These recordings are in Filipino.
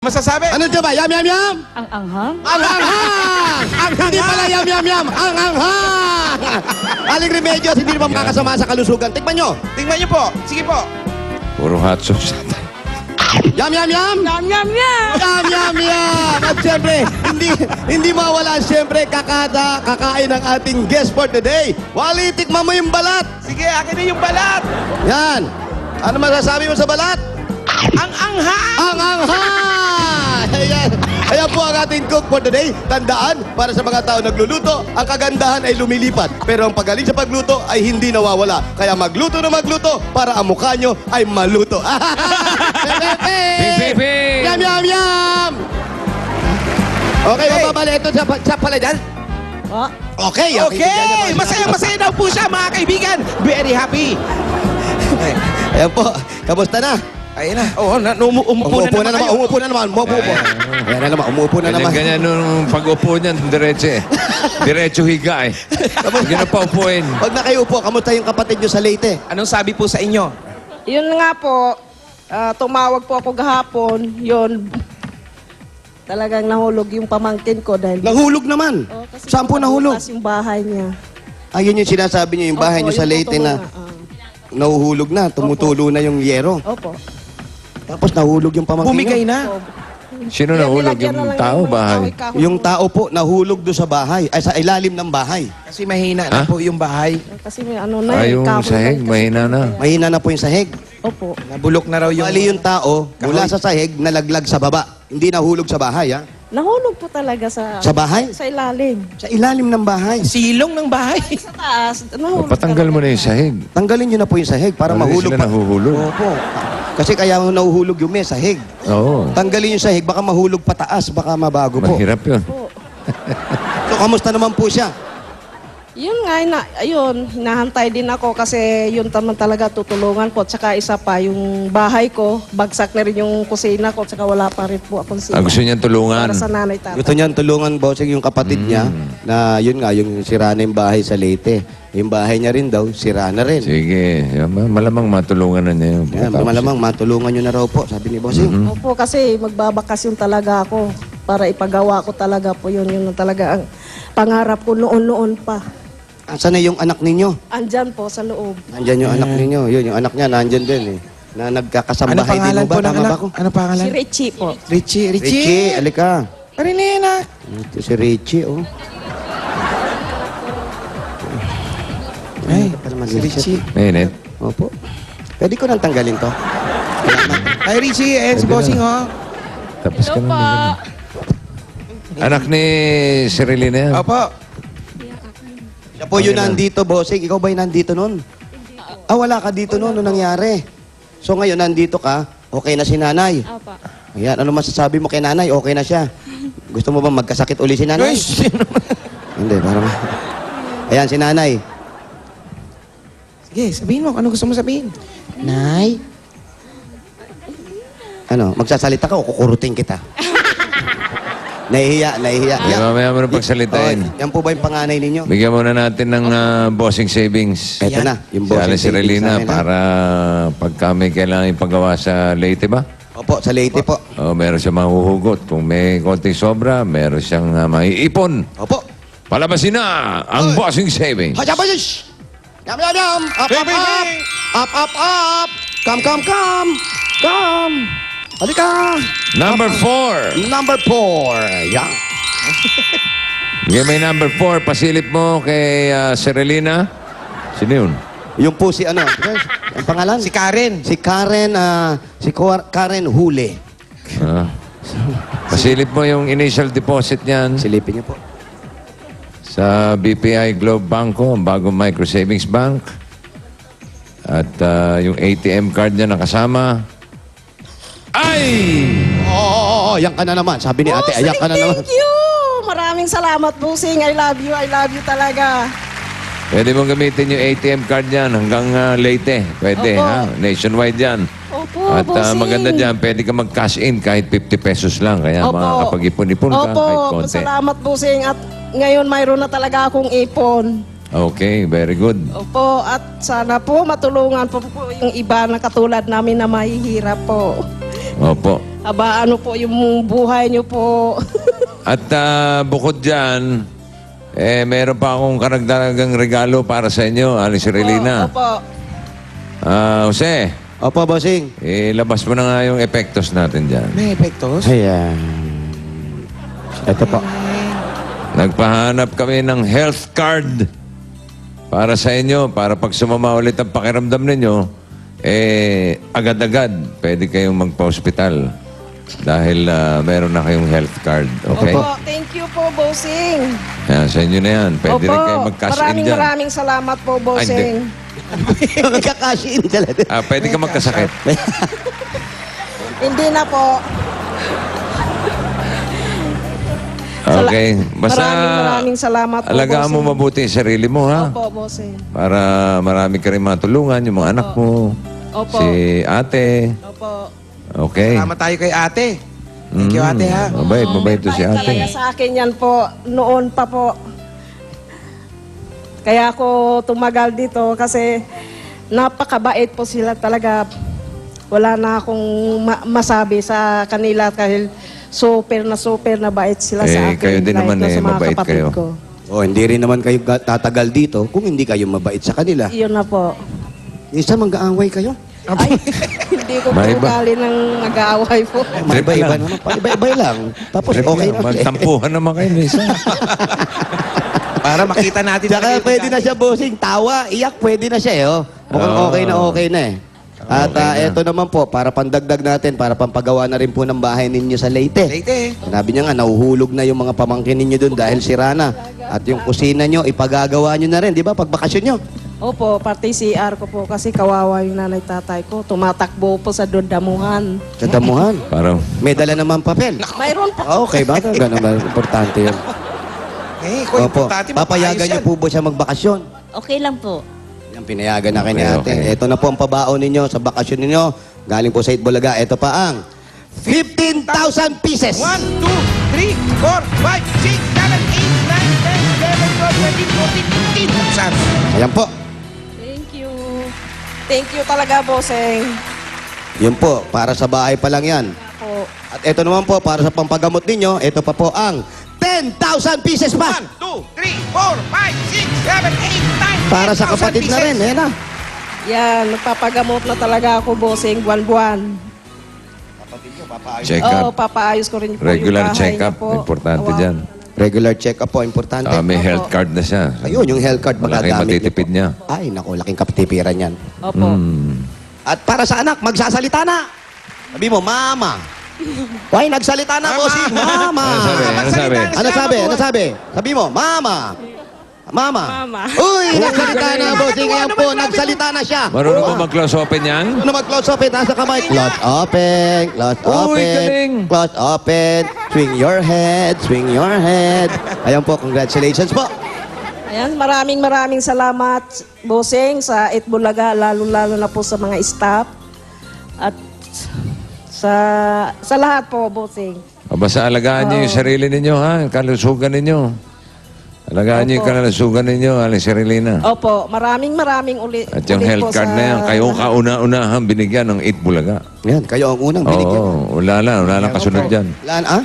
Masasabi? Ano ito ba? Yam, yam, yam? Ang anghang? Ang anghang! Hindi pala yam, yam, yam. Ang anghang! Aling Remedios, hindi naman makasama sa kalusugan. Tikman nyo. Tingnan niyo po. Sige po. Puro hot sauce. Yam, yam, yam! Yum, yum, yum! Yam, yam, yam! At syempre, hindi mawala syempre kakain ng ating guest for today. Wally, tikman mo yung balat. Sige, akin na yung balat. Yan. Ano masasabi mo sa balat? Ang anghang! Ang anghang! Ayan. Ayan po ang ating cook for today. Tandaan, para sa mga tao nagluluto, ang kagandahan ay lumilipat. Pero ang pagaling sa pagluto ay hindi nawawala. Kaya magluto na magluto para ang mukha nyo ay maluto. Pepe! Yam, yam, yam! Okay, mababali ito sa palayan. Oh, Okay, Okay! Masaya daw po siya, mga kaibigan. Very happy. Ayan po, kamusta na? Ayun na. Oo, umupo na naman kayo. Umupo na naman. Ayan na naman, umupo na naman. Ganyan nung pag-upo niyan, diretso eh. Diretso higa eh. Hindi na pa upuin. Pag na kayo upo, kamusta yung kapatid nyo sa Leyte? Anong sabi po sa inyo? yun nga po, tumawag po ako gahapon, yun, talagang nahulog yung pamangkin ko dahil... Nahulog naman. Oh, kasi Saan po nahulog? bukas yung bahay niya. Ayun yung sinasabi niyo, yung bahay Opo, niyo sa yung Leyte totoo na nahuhulog na, tumutulo na yung yero. Opo. Tapos nahulog yung pamangkin Bumigay niyo. na. Sino nahulog? Yung tao, bahay? Yung tao po, nahulog doon sa bahay, ay sa ilalim ng bahay. Kasi mahina na Ha? po yung bahay. Kasi may ano na, Yung kahoy sahig, kasi. mahina na. Mahina na po yung sahig. Opo. Nabulok na raw yung... Bali yung tao, mula Kahoy. sa sahig, nalaglag sa baba. Hindi nahulog sa bahay, ha? Nahulog po talaga sa... Sa bahay? Sa ilalim. Sa ilalim ng bahay. Silong ng bahay. Sa taas, nahulog Patanggal mo na yung sahig. Tanggalin niyo na po yung sahig para Para mahulog sila nahuhulog. Opo. Kasi kaya nahuhulog yung may sahig. Oo. Tanggalin yung sahig, baka mahulog pataas, baka mabago po. Mahirap yun. Po. So, kamusta naman po siya? Yun nga, ayun, hinahantay din ako kasi yun naman talaga tutulungan ko. Tsaka isa pa, yung bahay ko, bagsak na rin yung kusina ko, tsaka wala pa rin po akong sila. Gusto niyang tulungan. Para sa nanay tatay. Gusto niyan tulungan, bossing, yung kapatid niya na yun nga, yung sira na yung bahay sa Leyte. Yung bahay niya rin daw, sira na rin. Sige. Malamang matulungan na niya yun. Yan, malamang matulungan niyo na raw po, sabi ni bossing. Opo, kasi magbabakasyon talaga ako para ipagawa ko talaga po yun. Yun ang talaga ang pangarap ko noon-noon pa. Asan na yung anak ninyo? Andyan po sa loob. Nandyan yung anak ninyo. Yun, yung anak niya, nandyan din eh. Na Ano nagkakasambahay din pangalan mo ba? po ng Tama ba anak? ako? Ano pangalan? Si Richie po. Richie. Richie, alika. Parinina. Ito si Richie, oh. Ay, Para si Richie. Mainit. Opo. Pwede ko nang tanggalin to. Ay, Richie. Eh, si Pwede Bossing, na. oh. Tapos ka na. Anak ni Sherilyn na yan. Opo. Siya po yun nandito, bossing. Ikaw ba yung nandito nun? Wala ka dito noon nung nangyari. So ngayon, nandito ka, okay na si nanay. Opo. Ayan, ano masasabi mo kay nanay? Okay na siya. Gusto mo ba magkasakit uli si nanay? Guys, Hindi, parang... Ayan, si nanay. sige, sabihin mo. Ano gusto mo sabihin? Nay? Ano, magsasalita ka o kukurutin kita? Nahihiya. Mamaya mo na pagsalitain. Oh, yan po ba yung panganay ninyo? Bigyan muna natin ng bossing savings. Eto na, yung Si bossing Alice savings Relina namin, ha? para pagka may kailangan ipagawa sa Leyte ba? Opo, sa Leyte po. Meron siyang mahuhugot. Kung may konting sobra, meron siyang maiipon. Opo. Palabasin na ang bossing savings. Hajabayish! Yum, yum, yum! Up, up, up! Up, up, up! Come! Halika! Number 4. Number 4. Yan. Bigyan mo yung number 4. Pasilip mo kay Sherilyn. Sino yun? Yung po si ano? Ang pangalan? Si Karen. Si Karen, Karen Hule. Pasilip mo yung initial deposit niyan Silipin niyo po. sa BPI Globe Banco, ang bagong micro savings bank. At yung ATM card niya nakasama. Ay! Oo, yan ka na naman. Sabi ni ate, ayan ka na naman. Thank you! Maraming salamat, Busing. I love you talaga. Pwede mong gamitin yung ATM card niyan hanggang Leyte. Pwede, Opo. ha? Nationwide yan. Opo, At Busing. maganda dyan, pwede ka mag-cash in kahit 50 pesos lang. Kaya Opo. makakapag-ipon-ipon ka Opo, kahit konti. salamat, Busing. At ngayon, mayroon na talaga akong ipon. Okay, very good. Opo, at sana po matulungan po yung iba na katulad namin na mahihirap po. Opo. Aba, ano po yung buhay niyo po. At bukod dyan, meron pa akong karagdagang regalo para sa inyo, Alice Relina. Opo. Jose, Opo, bossing. ilabas mo na nga yung epektos natin dyan. May epektos? Ayan. Ito po. Nagpahanap kami ng health card para sa inyo, para pag sumama ulit ang pakiramdam ninyo, agad-agad pwede kayong magpa-hospital dahil meron na kayong health card. Okay? Opo, thank you po, bossing. Yan, sa inyo na yan. Pwede rin kayo mag-cash in dyan. Maraming salamat po, bossing. Magkakasin talaga. Pwede ka magkasakit. Hindi na po. Okay. Basta Maraming salamat po, alagaan mo bossing. mabuti yung sarili mo, ha? Opo, bossing. Para marami ka rin matulungan, yung mga anak mo, Opo. si ate. Opo. Okay. Salamat tayo kay ate. Thank you, ate, ha? Mabait to si Talaga ate. sa akin yan po, noon pa po. Kaya ako tumagal dito kasi napakabait po sila talaga. Wala na akong masabi sa kanila dahil super na bait sila sa akin. Kayo din kahit naman na sa mga mabait kapatid kayo. ko. Oh, hindi rin naman kayo tatagal dito kung hindi kayo mabait sa kanila. Iyon na po. Minsan mag-aaway kayo. Ay, hindi ko po Maiba. ugali ng mag-aaway po. Trip Iba-iba lang. naman. Iba-iba lang. Tapos Trip okay lang. na. Magtampuhan naman kayo minsan. Para makita natin. Tsaka pwede na siya, bossing. Tawa, iyak, pwede na siya eh. Oh. Mukhang okay na eh. At eto naman po, para pandagdag natin, para pampagawa na rin po ng bahay ninyo sa Leyte. Leyte. Sinabi niya nga, nahuhulog na yung mga pamangkin ninyo doon dahil sira na. At yung kusina nyo, ipagagawa nyo na rin, di ba? Pag bakasyon nyo. Opo, pati CR ko po kasi kawawa yung nanay tatay ko. Tumatakbo po sa damuhan. Sa damuhan. Parang, May dala naman papel. Mayroon po. Okay ba? Ganun ba? Importante yun. Kung Opo. importante, Papayagan niyo mapaayos po ba siya magbakasyon? Okay lang po. Yan, pinayagan na kayo ni ate. Okay. Ito na po ang pabaon ninyo sa bakasyon ninyo. Galing po sa Itbulaga. Ito pa ang 15,000 pieces. 1, 2, 3, 4, 5, 6, 7, 8, 9, 10, 11, 12, 13, 14, 15,000. Ayan po. Thank you. Thank you talaga, bossing. Yun po, para sa bahay pa lang yan. Po. At ito naman po, para sa pampagamot ninyo, ito pa po ang 10,000 pieces pa. 1, 2, 3, 4, 5, 6, 7, 8, 9, Para sa 10,000 kapatid na rin. pieces. Ayan na. Yan, nagpapagamot na talaga ako, bossing, buwan-buwan. check Oo, up. papaayos ko rin po Regular yung bahay check niya up. po. Importante Awa. dyan. Regular check-up po, importante. May Opo. health card na siya. Ayun, yung health card, Malaki magagamit matitipid po. niya. Ay, naku, laking kapitipiran yan. Opo. At para sa anak, magsasalita na. Sabi mo, Mama. Why, nagsalita na, Mama. bossing. Mama. Ano sabi? Ano sabi? Ano sabi? Ano sabi? Sabi mo, Mama. Mama. Mama. Uy, nagsalita na, bossing. Ayan po, nagsalita na siya. Marunong ba mag-close open yan? Ano mag-close open? Nasa kamay. Close open. Close Uy, open. galing. Close open. Swing your head. Swing your head. Ayan po, congratulations po. Ayan, maraming salamat, bossing, sa Itbulaga, lalo-lalo na po sa mga staff. At sa lahat po, bossing. Basta alagaan niyo yung sarili ninyo, ha? Yung kalusugan ninyo. Alagaan niyo yung kalusugan ninyo, Alice Relina. Opo, maraming ulit. At yung ulit health po card sa na yan, kayo lahat. kauna-unahan binigyan ng Itbulaga. Yan, kayo ang unang binigyan. Oo, wala lang kasunod dyan. Lan, ah?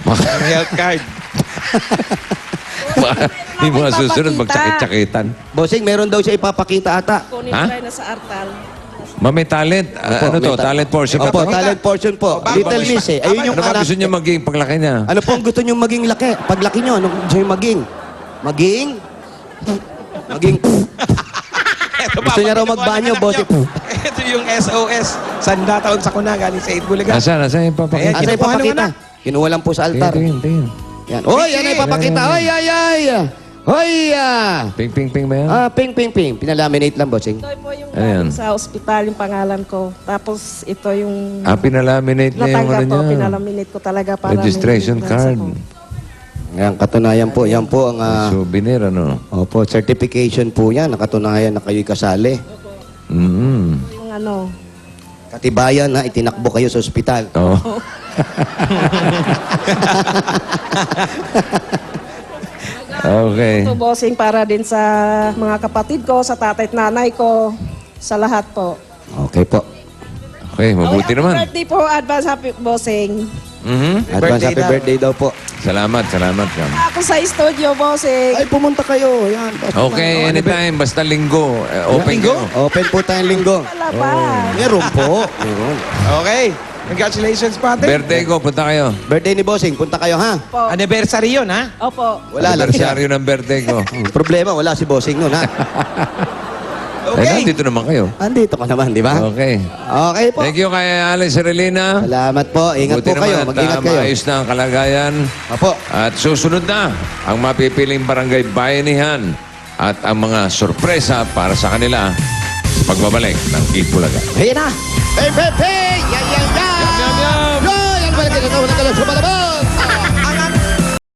Ang health card. Hindi mo susunod, magtsakit-tsakitan. Bossing, meron daw siya ipapakita ata. Kunin Ha? ko na sa Artal. May talent. Opo, Ano to? may Talent portion ka Opo, to? talent portion po. Bago Little mag- Miss eh. Ayun yung Ano ba anak. gusto niya maging paglaki niya? Ano po ang gusto niyo maging laki? Paglaki niyo, ano gusto niyo maging? Maging? Maging? Gusto niya raw magbanyo, bossing. Ito yung SOS. Sanda taon sa kuna galing sa Itbulaga. Nasaan yung Ayan, papakita? Asa kinukuha ipapakita? nung Kinuha lang po sa altar. Tingin. Yan. Hoy, yan ay ipapakita. Hoy, ay, ay. Hoy, ah. Ping ba yan? Ping. Pinalaminate lang, bossing. Ito po yung Ayan. galing sa ospital, yung pangalan ko. Tapos ito yung Pinalaminate na yung natanggap ano ko, niya. pinalaminate ko talaga para Registration may card. ako. Yan, katunayan po. Yan po ang... Souvenir, ano? Opo, certification po yan. Nakatunayan na kayo'y kasali. Yung ano, Katibayan na itinakbo kayo sa ospital. Oo. Okay. ito bossing para din sa mga kapatid ko, sa tatay at nanay ko, sa lahat po. Okay po. Okay, mabuti Happy naman. birthday po, advance happy bossing. Advance happy birthday daw po. Salamat, salamat. Kam. Ako sa studio, bossing. Ay, pumunta kayo. Yan. Okay, anytime. Basta linggo. Open Linggo? kayo. Open po tayong linggo. Wala pa. Meron po. Meron. Okay. Congratulations po ate. Birthday ko, punta kayo. Birthday ni Bossing, punta kayo ha. Opo. Anniversary yun, ha? Opo. Wala lang siya. Anniversaryo ng birthday ko. Problema, wala si Bossing nun ha. Okay. Nandito naman kayo. Andito ka naman, di ba? Okay. Okay po. Thank you kay Alice Relina. Salamat po. Ingat Buti po kayo. naman at, Mag-ingat kayo. maayos na ang kalagayan. Apo. At susunod na ang mapipiling barangay bayanihan at ang mga sorpresa para sa kanila sa pagbabalik ng Itbulaga. Ayan na. Hey, hey, hey! Yan, yan, yan! Yum, yum, yum! Yo! Yan, balik ka na. Wala ka lang sa malabas!